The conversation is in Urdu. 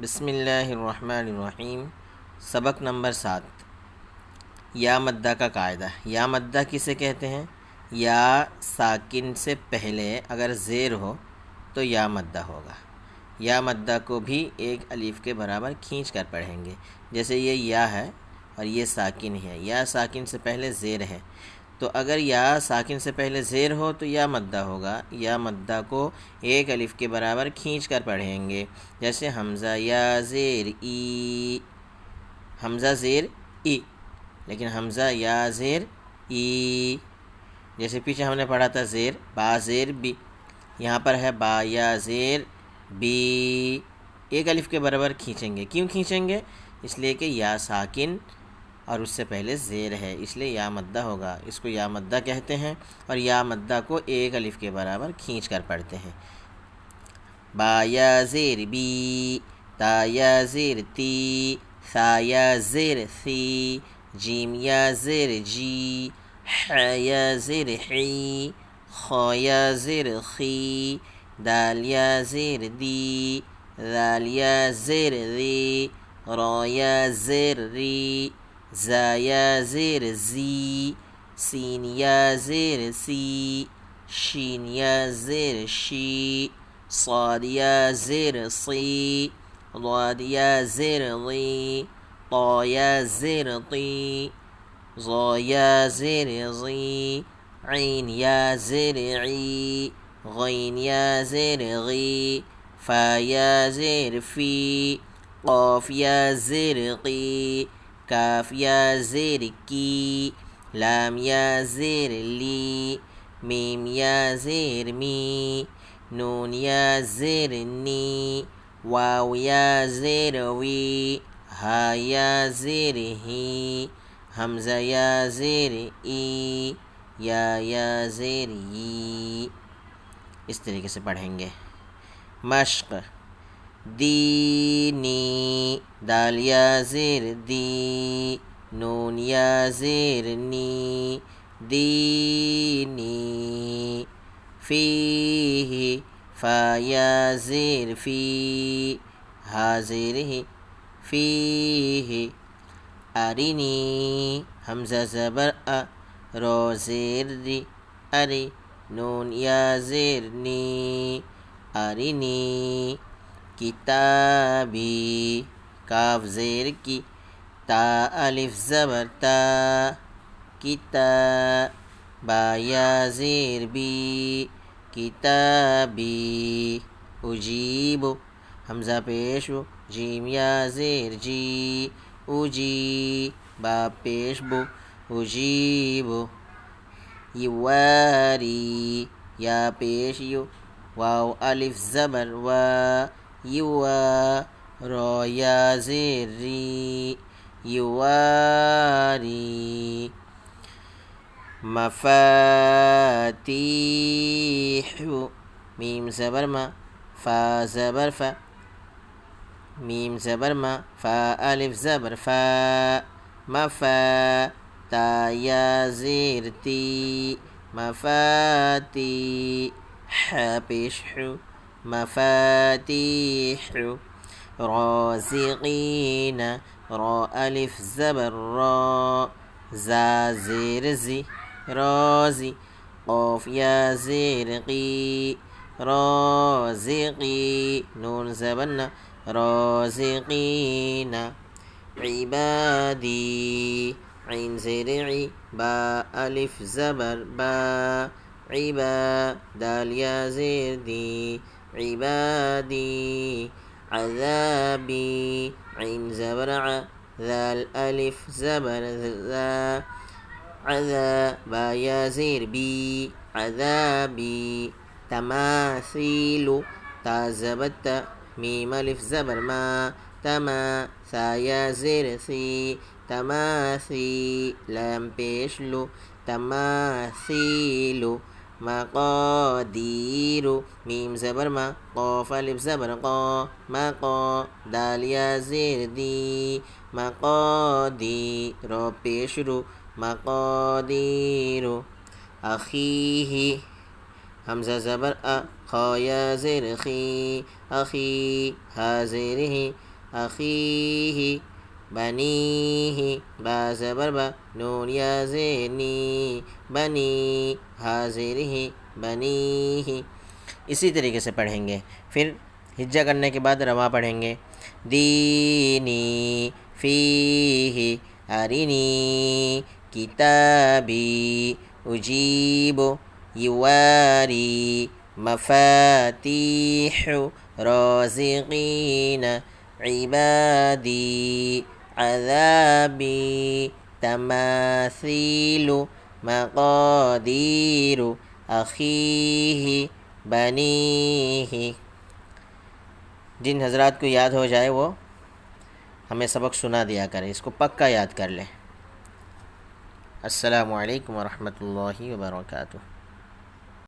بسم اللہ الرحمن الرحیم۔ سبق نمبر 7، یا مدہ کا قاعدہ۔ یا مدہ کسے کہتے ہیں؟ یا ساکن سے پہلے اگر زیر ہو تو یا مدہ ہوگا۔ یا مدہ کو بھی ایک الف کے برابر کھینچ کر پڑھیں گے۔ جیسے یہ یا ہے اور یہ ساکن ہے، یا ساکن سے پہلے زیر ہے، تو اگر یا ساکن سے پہلے زیر ہو تو یا مدہ ہوگا۔ یا مدہ کو ایک الف کے برابر کھینچ کر پڑھیں گے۔ جیسے حمزہ یا زیر ای، حمزہ زیر ای، لیکن حمزہ یا زیر ای۔ جیسے پیچھے ہم نے پڑھا تھا زیر با زیر بی، یہاں پر ہے با یا زیر بی، ایک الف کے برابر کھینچیں گے۔ کیوں کھینچیں گے؟ اس لیے کہ یا ساکن اور اس سے پہلے زیر ہے، اس لیے یا مدہ ہوگا۔ اس کو یا مدہ کہتے ہیں، اور یا مدہ کو ایک الف کے برابر کھینچ کر پڑھتے ہیں۔ با یا زیر بی، تا یا زیر تی، ثا یا زیر ثی، جیم یا زیر جی، ح یا زیر حی، خا یا زیر خی، دال یا زیر دی، ذال یا زیر ذی، را یا زیر ری، زا یا زیر زی، سین یا زیر سی، شین یا زیر شی، صاد یا زیر صی، ضاد یا زیر ضی، طا یا زیر طی، ظا یا زیر ظی، عین یا زیر عی، غین یا زیر غی، فا یا زیر فی، قاف یا زیر قی، کاف یا زیر کی، لام یا زیر لی، میم یا زیر می، نون یا زیر نی، واو یا زیر وی، ہا یا زیر ہی، حمزہ یا زیر ای، یا زیر ی۔ اس طریقے سے پڑھیں گے۔ مشق دینی، دال یا زیر دی، نون یا زیر نی، دینی، فیہ، فا یا زیر فی، ہا زیر ہی، فیہ، ارنی، حمزہ زبر ا، رو زیر ری، اری، نون یا زیر نی، ارنی، کتابی، کاف زیر کی، تا الف زبر تا، کتا، با یا زیر بی، کتابی، اجیب، حمزہ پیش بو، جیم یا زیر جی، اجی، با پیش بو، اجیب، یواری، یا پیش یو، واو الف زبر وا، یوا، را یا زیر ری، یواری، مفاتیح، میم زبر ما، فا زبر فا، میم زبر ما، فا الف زبر فا، مفا، تا یا زیر تی، مفاتی، ح پیش حو، مفاتیح، رازقین، را الف زبر را، زا زیر زی، رازی، قاف یا زیر قی، رازقی، نون زبر رازقین، عبادی، عین زیر عی، با الف زبر با، عبا، دال یا زیر دی، عبادی، عذابی، عین زبر ع، ذال الف زبر ذا، عذا، با یا زیر بی، عذابی، تماثیل، تا زبر تا، میم الف زبر ما، تما، ثا یا زیر ثی، تماثی، لام پیش لو، تماثیل، مقادیر، میم زبر ما، قاف الف زبر قا، مقا، دال یا زیر دی، مقادی، رو پیش رو، مقادیر، اخیہ، حمزہ زبر ا، خا یا زیر خی، اخی، ہا زیر ہی، اخیہ بنیہ با زبر با نون یا زینی بنی حاضرہ بنیہ. اسی طریقے سے پڑھیں گے. پھر ہجا کرنے کے بعد رواں پڑھیں گے. دینی فیہ ارنی کتابی اجیب یواری مفاتیح رازقین عبادی عذابی تماثیل مقادیر اخیہ بنیہ. جن حضرات کو یاد ہو جائے وہ ہمیں سبق سنا دیا کریں، اس کو پکا یاد کر لیں. السلام علیکم ورحمۃ اللہ وبرکاتہ.